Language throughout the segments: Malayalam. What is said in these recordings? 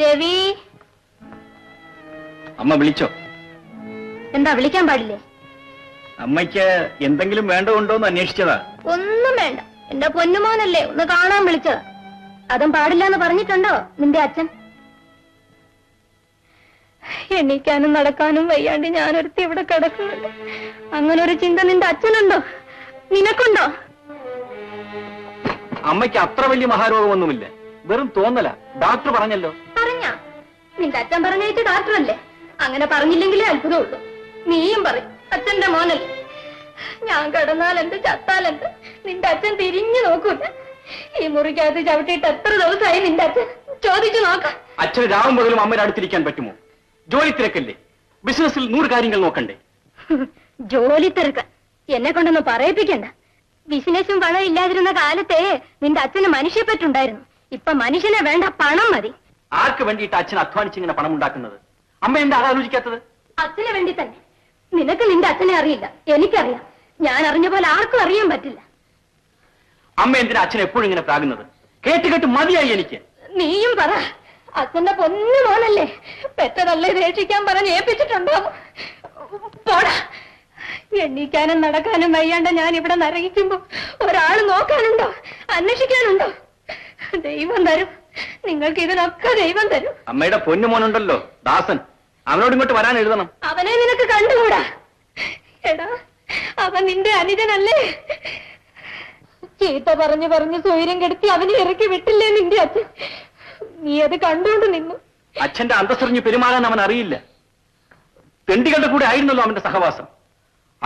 ദേവി, അമ്മ വിളിച്ചോ? എന്താ വിളിക്കാൻ പാടില്ലേ? അമ്മയ്ക്ക് എന്തെങ്കിലും വേണ്ടതുണ്ടോന്ന് അന്വേഷിച്ചതാ. ഒന്നും വേണ്ട, എന്റെ പൊന്നുമോനല്ലേ, ഒന്ന് കാണാൻ വിളിച്ചതാ. അതും പാടില്ല എന്ന് പറഞ്ഞിട്ടുണ്ടോ നിന്റെ അച്ഛൻ? എണീക്കാനും നടക്കാനും വയ്യാണ്ട് ഞാനൊരുത്തി ഇവിടെ കിടക്കുന്നുണ്ട്. അങ്ങനെ ഒരു ചിന്ത നിന്റെ അച്ഛനുണ്ടോ? നിനക്കുണ്ടോ? അമ്മയ്ക്ക് അത്ര വലിയ മഹാരോഗമൊന്നുമില്ല, വെറും തോന്നല. ഡോക്ടർ പറഞ്ഞല്ലോ. പറഞ്ഞ നിന്റെ അച്ഛൻ പറഞ്ഞയച്ച ഡോക്ടറല്ലേ? അങ്ങനെ പറഞ്ഞില്ലെങ്കിലേ അത്ഭുതമുള്ളൂ. നീയും പറയും അച്ഛന്റെ മോനല്ലേ. ഞാൻ കിടന്നാലെന്ത് ചത്താലെന്ത് നിന്റെ അച്ഛൻ തിരിഞ്ഞു നോക്കൂല. ഈ മുറിക്കകത്ത് ചവിട്ടിയിട്ട് എത്ര ദിവസമായി നിന്റെ അച്ഛൻ? ചോദിച്ചു നോക്കാം. അച്ഛന് രാവും പകലും അമ്മയുടെ അടുത്തിരിക്കാൻ പറ്റുമോ? ജോലി തിരക്കല്ലേ, ബിസിനസ്സിൽ 100 കാര്യങ്ങൾ നോക്കണ്ടേ? ജോലി തിരക്ക് എന്നെ കൊണ്ടൊന്നും പറയിപ്പിക്കണ്ട. ബിസിനസ്സും പണം ഇല്ലാതിരുന്ന കാലത്തെ നിന്റെ അച്ഛന് മനുഷ്യപ്പറ്റുണ്ടായിരുന്നു. ഇപ്പൊ മനുഷ്യനെ വേണ്ട, പണം മതി. ആർക്ക് വേണ്ടിയിട്ട് അച്ഛൻ അധ്വാനിച്ചിങ്ങനെ പണം ഉണ്ടാക്കുന്നത്? അമ്മ എന്താ ആലോചിക്കാത്തത്? അച്ഛന് വേണ്ടി തന്നെ. നിനക്ക് നിന്റെ അച്ഛനെ അറിയില്ല, എനിക്കറിയാം. ഞാൻ അറിഞ്ഞ പോലെ ആർക്കും അറിയാൻ പറ്റില്ല. അമ്മ എന്തിനാ അച്ഛൻ എപ്പോഴും ഇങ്ങനെ പ്രാകുന്നത്? കേട്ട് കേട്ട് മതിയായി എനിക്ക്. നീയും പറ. അച്ഛന്റെ പൊന്നു മോനല്ലേ, പെറ്റതല്ലേ രക്ഷിക്കാൻ പറഞ്ഞ് ഏൽപ്പിച്ചിട്ടുണ്ടാവും. പോടാ. എണ്ണീക്കാനും നടക്കാനും വയ്യാണ്ട ഞാൻ ഇവിടെ നരകിക്കുമ്പോ ഒരാൾ നോക്കാനുണ്ടോ, അന്വേഷിക്കാനുണ്ടോ? ദൈവം തരും, നിങ്ങൾക്ക് ഇതിനൊക്കെ ദൈവം തരും. അമ്മയുടെ പൊന്നു മോനുണ്ടല്ലോ ദാസൻ, അവനോട് ഇങ്ങോട്ട് വരാൻ എഴുതണം. അവനെ നിനക്ക് കണ്ടുകൂടാ. എടാ, അവൻ നിന്റെ അനുജനല്ലേ? ചീത്ത പറഞ്ഞു പറഞ്ഞ് സ്വൈര്യം കെടുത്തി അവനെ ഇറക്കി വിട്ടില്ലേ നിന്റെ അച്ഛൻ? നീ അത് കണ്ടുകൊണ്ട് നിന്നു. അച്ഛന്റെ അന്തസ്സറിഞ്ഞ് പെരുമാറാൻ അവൻ അറിയില്ല. തെണ്ടികളുടെ കൂടെ ആയിരുന്നല്ലോ അവന്റെ സഹവാസം.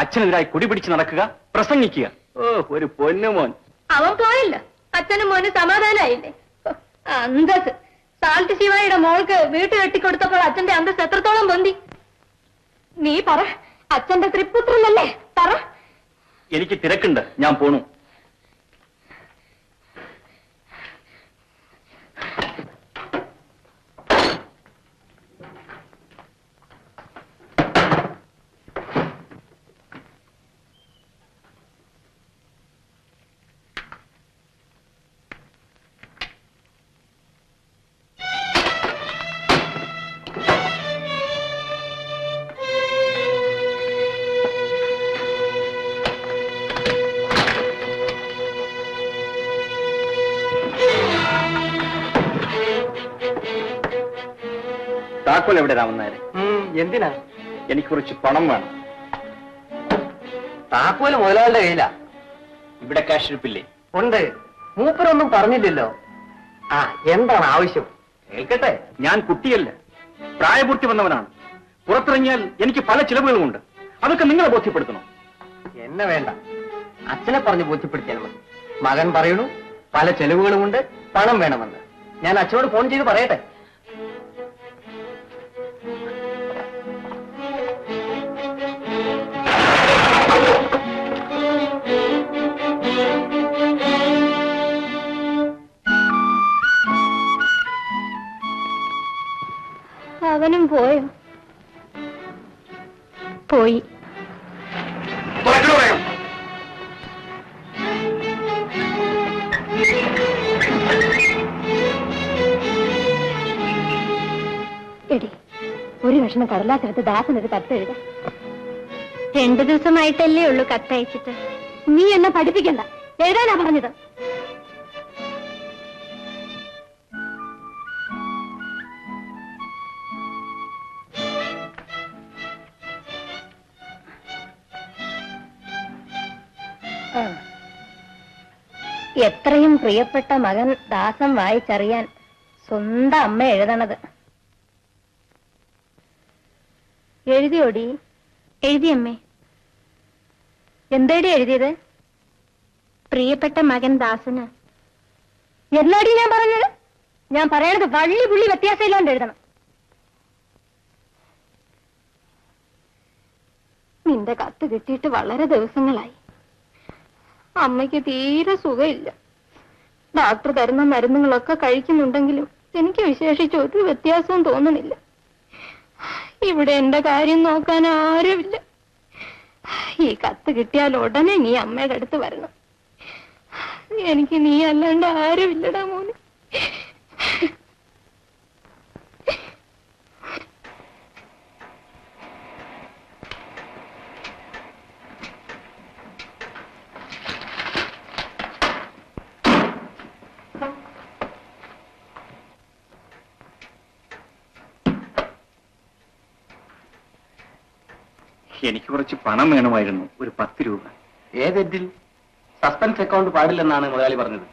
അച്ഛനെതിരായി കുടി പിടിച്ച് നടക്കുക, പ്രസംഗിക്കുക. ഓ, ഒരു പൊന്നുമോൻ. അവൻ പോയല്ല, അച്ഛനും മോന് സമാധാനായില്ലേ? അന്തസ്. സാൽട്ട് ശിവായുടെ മോൾക്ക് വീട്ട് കെട്ടിക്കൊടുത്തപ്പോൾ അച്ഛന്റെ അന്തസ് എത്രത്തോളം പൊന്തി? നീ പറ. അച്ഛന്റെ ത്രിപുത്രനല്ലേ? പറ. എനിക്ക് തിരക്കുണ്ട്, ഞാൻ പോണു. താക്കോൽ എവിടെ രാമനായരെ? എന്തിനാ? എനിക്ക് കുറച്ച് പണം വേണം. താക്കോല് മുതലാളുടെ കയ്യിലാ. ഇവിടെ ക്യാഷ് ഇരിപ്പില്ലേ? ഉണ്ട്. മൂപ്പരൊന്നും പറഞ്ഞില്ലല്ലോ. ആ, എന്താണ് ആവശ്യം? കേൾക്കട്ടെ. ഞാൻ കുട്ടിയല്ല, പ്രായപൂർത്തി വന്നവനാണ്. പുറത്തിറങ്ങിയാൽ എനിക്ക് പല ചിലവുകളുമുണ്ട്. അതൊക്കെ നിങ്ങളെ ബോധ്യപ്പെടുത്തണം. എന്നെ വേണ്ട, അച്ഛനെ പറഞ്ഞ് ബോധ്യപ്പെടുത്തിയാൽ മതി. മകൻ പറയണു പല ചെലവുകളുമുണ്ട്, പണം വേണമെന്ന്. ഞാൻ അച്ഛനോട് ഫോൺ ചെയ്ത് പറയട്ടെ. അവനും പോയോ? പോയി. എടി, ഒരു കഷ്ണം കടലാസെടുത്ത് ദാസനൊരു കത്തെഴുത. 2 ദിവസമായിട്ടല്ലേ ഉള്ളൂ കത്തയച്ചിട്ട്. നീ എന്നെ പഠിപ്പിക്കണ്ട, എഴുതാനാ പറഞ്ഞത്. എത്രയും പ്രിയപ്പെട്ട മകൻ ദാസൻ വായിച്ചറിയാൻ സ്വന്തം അമ്മ എഴുതണത്. എഴുതിയോടി? എഴുതിയമ്മേ. എന്തേടി എഴുതിയത്? പ്രിയപ്പെട്ട മകൻ ദാസന്. എന്നാടി ഞാൻ പറഞ്ഞത്? ഞാൻ പറയണത് വള്ളി പുള്ളി വ്യത്യാസമില്ലാണ്ട് എഴുതണം. നിന്റെ കത്ത് കിട്ടിയിട്ട് വളരെ ദിവസങ്ങളായി. അമ്മയ്ക്ക് തീരെ സുഖമില്ല. ഡോക്ടർ തരുന്ന മരുന്നുകളൊക്കെ കഴിക്കുന്നുണ്ടെങ്കിലും എനിക്ക് വിശേഷിച്ച് ഒരു വ്യത്യാസവും തോന്നണില്ല. ഇവിടെ എന്റെ കാര്യം നോക്കാൻ ആരുമില്ല. ഈ കത്ത് കിട്ടിയാൽ ഉടനെ നീ അമ്മയുടെ അടുത്ത് വരണം. എനിക്ക് നീ അല്ലാണ്ട് ആരുമില്ലടാ മോനെ. എനിക്ക് കുറച്ച് പണം വേണമായിരുന്നു, ഒരു 10 രൂപ. ഏതെറ്റിൽ? സസ്പെൻസ് അക്കൗണ്ട് പാടില്ലെന്നാണ് മുതലാളി പറഞ്ഞത്.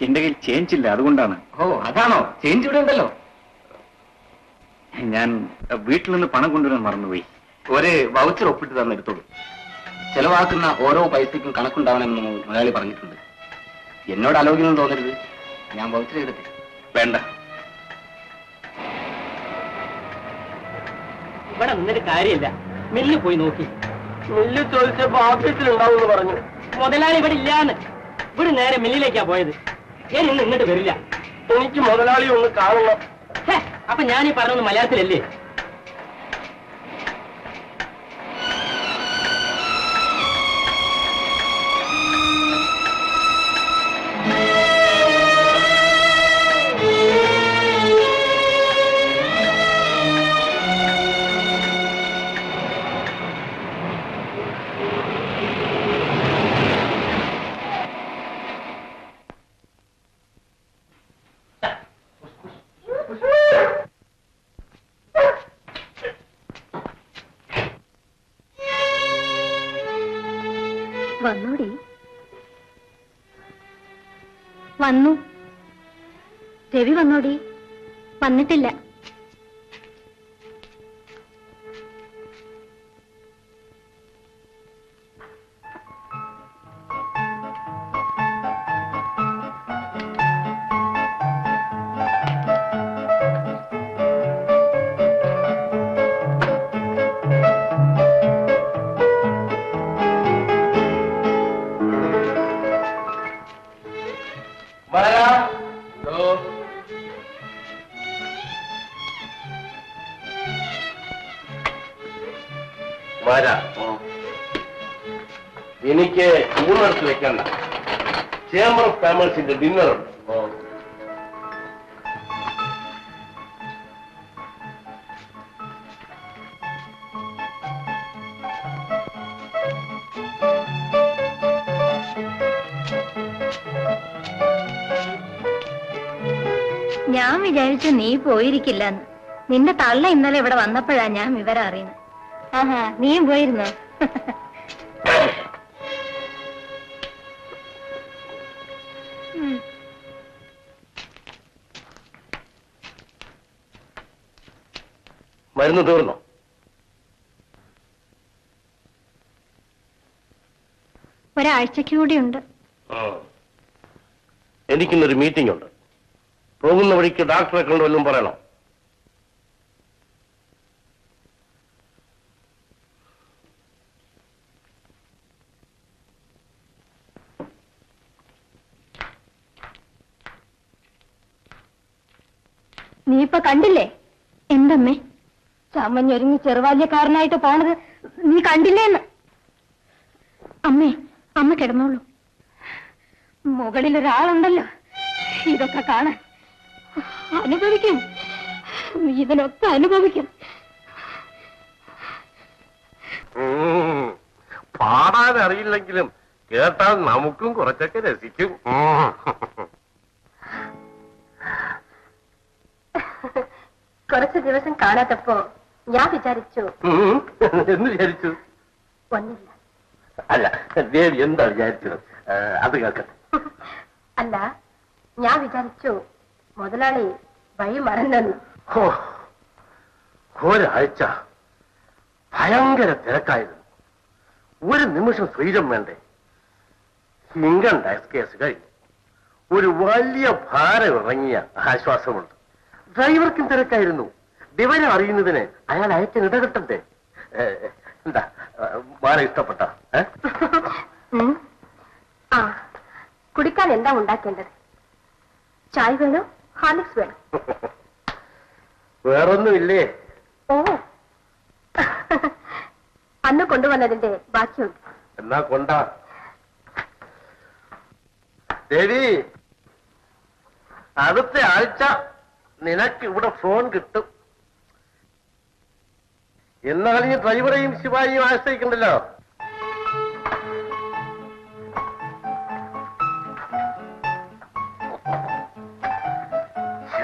എന്റെ കയ്യിൽ ചേഞ്ച് ഇല്ല, അതുകൊണ്ടാണ്. ഓ അതാണോ? ചേഞ്ച് ഇവിടെ ഉണ്ടല്ലോ. ഞാൻ വീട്ടിൽ നിന്ന് പണം കൊണ്ടുവരാൻ മറന്നുപോയി. ഒരു വൗച്ചർ ഒപ്പിട്ട് തന്നെടുത്തോളൂ. ചെലവാക്കുന്ന ഓരോ പൈസയ്ക്കും കണക്കുണ്ടാവണമെന്ന് മുതലാളി പറഞ്ഞിട്ടുണ്ട്. എന്നോട് ആലോചിക്കുന്നു തോന്നരുത്. ഞാൻ വൗച്ചർ ചെയ്തിട്ട്. വേണ്ട. ഇവിടെ നിന്നൊരു കാര്യമില്ല. മില്ല് പോയി നോക്കി. മില്ല് ചോദിച്ചപ്പോ ഓഫീസിലുണ്ടാവും പറഞ്ഞു. മുതലാളി ഇവിടെ ഇല്ലാന്ന്. ഇവിടെ നേരെ മില്ലിലേക്കാ പോയത്. ഞാൻ ഇന്ന് ഇങ്ങോട്ട് വരില്ല. എനിക്ക് മുതലാളി ഒന്ന് കാണണം. അപ്പൊ ഞാനീ പറഞ്ഞത് മലയാളത്തിലല്ലേ? വന്നോടി. വന്നു. രവി വന്നോടി. വന്നിട്ടില്ല. എനിക്ക് ഊണെടുത്ത് വെക്കണ്ട. ചേംബർ ഓഫ് കോമേഴ്സിന്റെ ഡിന്നറുണ്ട്. ഞാൻ വിചാരിച്ചു നീ പോയിരിക്കില്ലെന്ന്. നിന്റെ തള്ള ഇന്നലെ ഇവിടെ വന്നപ്പോഴാ ഞാൻ വിവരം അറിയുന്നത്. ആഹാ, നീയും പോയിരുന്നോ? മരുന്ന് തീർന്നോ? ഒരാഴ്ചക്ക് കൂടിയുണ്ട്. എനിക്കിന്നൊരു മീറ്റിംഗ് ഉണ്ട്. പോകുന്ന വഴിക്ക് ഡോക്ടറെ കൊണ്ട് വല്ലതും പറയണോ? നീ ഇപ്പൊ കണ്ടില്ലേ എന്തമ്മേ? ചമഞ്ഞൊരുങ്ങി ചെറുവാല്യക്കാരനായിട്ട് പോണത് നീ കണ്ടില്ലേന്ന്? അമ്മേ, അമ്മ കിടന്നോളൂ. മുകളിലൊരാളുണ്ടല്ലോ ഇതൊക്കെ കാണാൻ. അനുഭവിക്കും, ഇതിനൊക്കെ അനുഭവിക്കും. പാടാൻ അറിയില്ലെങ്കിലും കേട്ടാൽ നമുക്കും കുറച്ചൊക്കെ രസിക്കും. കുറച്ചു ദിവസം കാണാത്തപ്പോ ഞാൻ വിചാരിച്ചു. എന്ന് വിചാരിച്ചു? ഒന്നില്ല. അല്ല, ദേവി എന്താ വിചാരിച്ചത്? അത് കേൾക്കട്ടെ. അല്ല, ഞാൻ വിചാരിച്ചു മുതലാളി വഴി മറന്നു. ഒരാഴ്ച ഭയങ്കര തിരക്കായിരുന്നു. ഒരു നിമിഷം ഫ്രീഡം വേണ്ടേ? ഇൻകം ടാക്സ് കേസ് കഴിഞ്ഞു. ഒരു വലിയ ഭാരം ഇറങ്ങിയ ആശ്വാസമുണ്ട്. ഡ്രൈവർക്കും തിരക്കായിരുന്നു. വിവരം അറിയുന്നതിന് അയാൾ അയച്ച ഇടകിട്ടണ്ടേ? എന്താ വളരെ ഇഷ്ടപ്പെട്ട? ആ, കുടിക്കാൻ എന്താ ഉണ്ടാക്കേണ്ടത്? ചായ വേണോ, ഹാർലിക്സ് വേണോ? വേറൊന്നുമില്ലേ? ഓ, അന്ന് കൊണ്ടുവന്നതിന്റെ ബാക്കിയുണ്ട്. എന്നാ കൊണ്ടാ. ദേവി, അടുത്ത ആഴ്ച നിനക്ക് ഇവിടെ ഫോൺ കിട്ടും. എന്നാൽ ഈ ഡ്രൈവറെയും ശിവായിയും ആശ്രയിക്കണ്ടല്ലോ.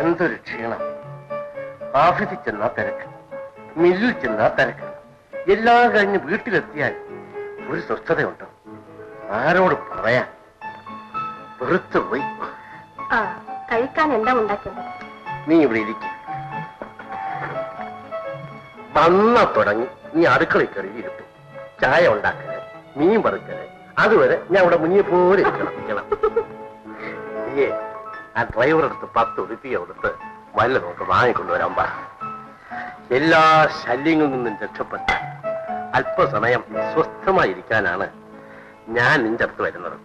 എന്തൊരു ക്ഷീണം. ഓഫീസിൽ ചെന്നാ തിരക്ക്, മില്ലിൽ ചെന്നാ തിരക്ക്. എല്ലാം കഴിഞ്ഞ് വീട്ടിലെത്തിയാൽ ഒരു സ്വസ്ഥതയുണ്ടോ? ആരോട് പറയാൻ? വെറുത്തു പോയി. കഴിക്കാൻ എന്താ ഉണ്ടാക്കുന്നത്? നീ ഇവിടെ ഇരിക്കും. വന്ന തുടങ്ങി നീ അടുക്കളയിൽ കയറി ഇരുത്തും. ചായ ഉണ്ടാക്കല്, മീൻ പറിക്കല്, അതുവരെ ഞാൻ ഇവിടെ മുന്നിൽ പോലെ ഇരിക്കണം. നീയേ ആ ഡ്രൈവറെടുത്ത് 10 ഉറുപ്പിക കൊടുത്ത് വല്ല നോക്ക് വാങ്ങിക്കൊണ്ടുവരാൻ പറ. എല്ലാ ശല്യങ്ങളിൽ നിന്നും രക്ഷപ്പെട്ട് അല്പസമയം സ്വസ്ഥമായിരിക്കാനാണ് ഞാൻ നിന്റെ അടുത്ത് വരുന്നത്.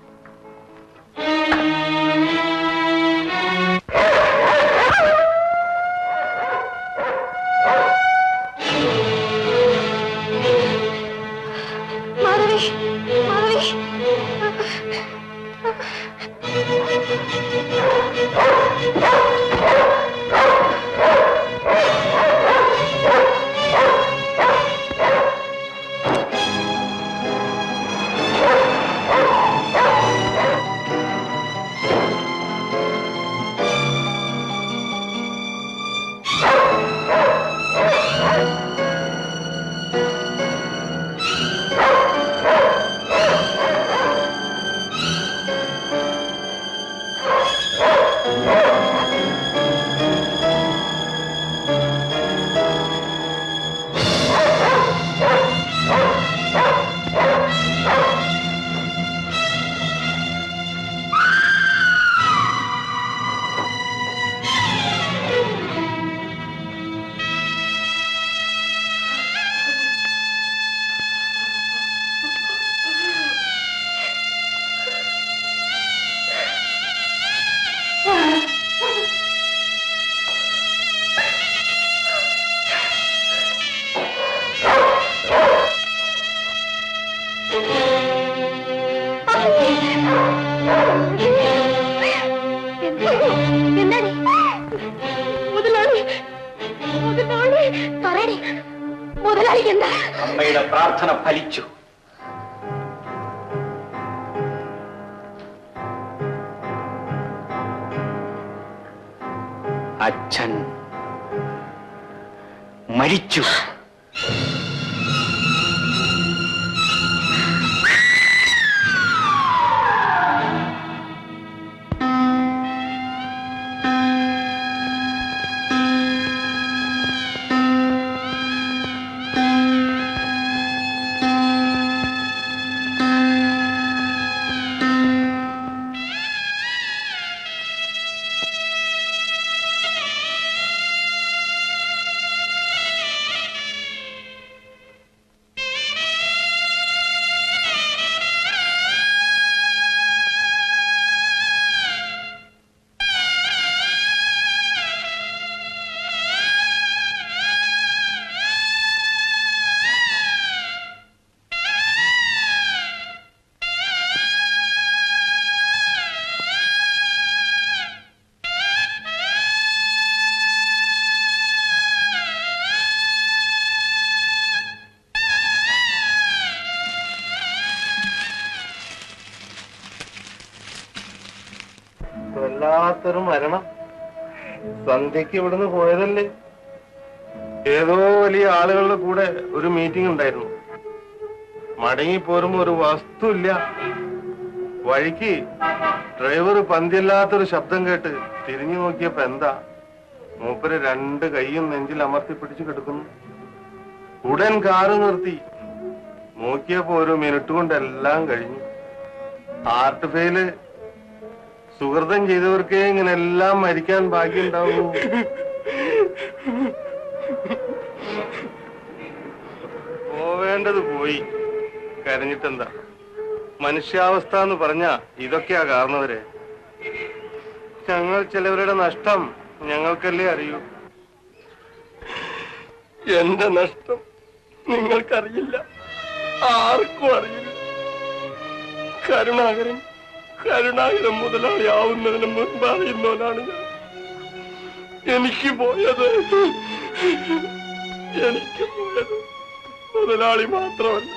അമ്മയുടെ പ്രാർത്ഥന ഫലിച്ചു. അച്ഛൻ മരിച്ചു. വല്ലാത്തൊരു മരണം. സന്ധ്യക്ക് ഇവിടുന്ന് പോയതല്ലേ? ഏതോ വലിയ ആളുകളുടെ കൂടെ ഒരു മീറ്റിംഗ് ഉണ്ടായിരുന്നു. മടങ്ങി പോരുമ്പോ ഒരു വസ്തുല്ല. വഴിക്ക് ഡ്രൈവർ പന്തിയല്ലാത്തൊരു ശബ്ദം കേട്ട് തിരിഞ്ഞു നോക്കിയപ്പോ എന്താ, മൂപ്പര് 2 കൈയും നെഞ്ചിൽ അമർത്തി പിടിച്ചു കിടക്കുന്നു. ഉടൻ കാറ് നിർത്തി. നോക്കിയപ്പോ ഒരു മിനിറ്റ് കൊണ്ട് എല്ലാം കഴിഞ്ഞു. Heart fail. സുഹൃതം ചെയ്തവർക്കേ ഇങ്ങനെ എല്ലാം മരിക്കാൻ ഭാഗ്യം ഉണ്ടാവുന്നു. പോവേണ്ടത് പോയി, കരഞ്ഞിട്ടെന്താ? മനുഷ്യാവസ്ഥ എന്ന് പറഞ്ഞ ഇതൊക്കെയാ കാരണവരെ. ഞങ്ങൾ ചിലവരുടെ നഷ്ടം ഞങ്ങൾക്കല്ലേ അറിയൂ. എന്റെ നഷ്ടം നിങ്ങൾക്കറിയില്ല, ആർക്കും അറിയില്ല. കരുണാകരൻ മുതലാളിയാവുന്നതിന് മുൻപ് അറിയുന്നവനാണ് ഞാൻ. എനിക്ക് പോയത് മുതലാളി മാത്രമല്ല,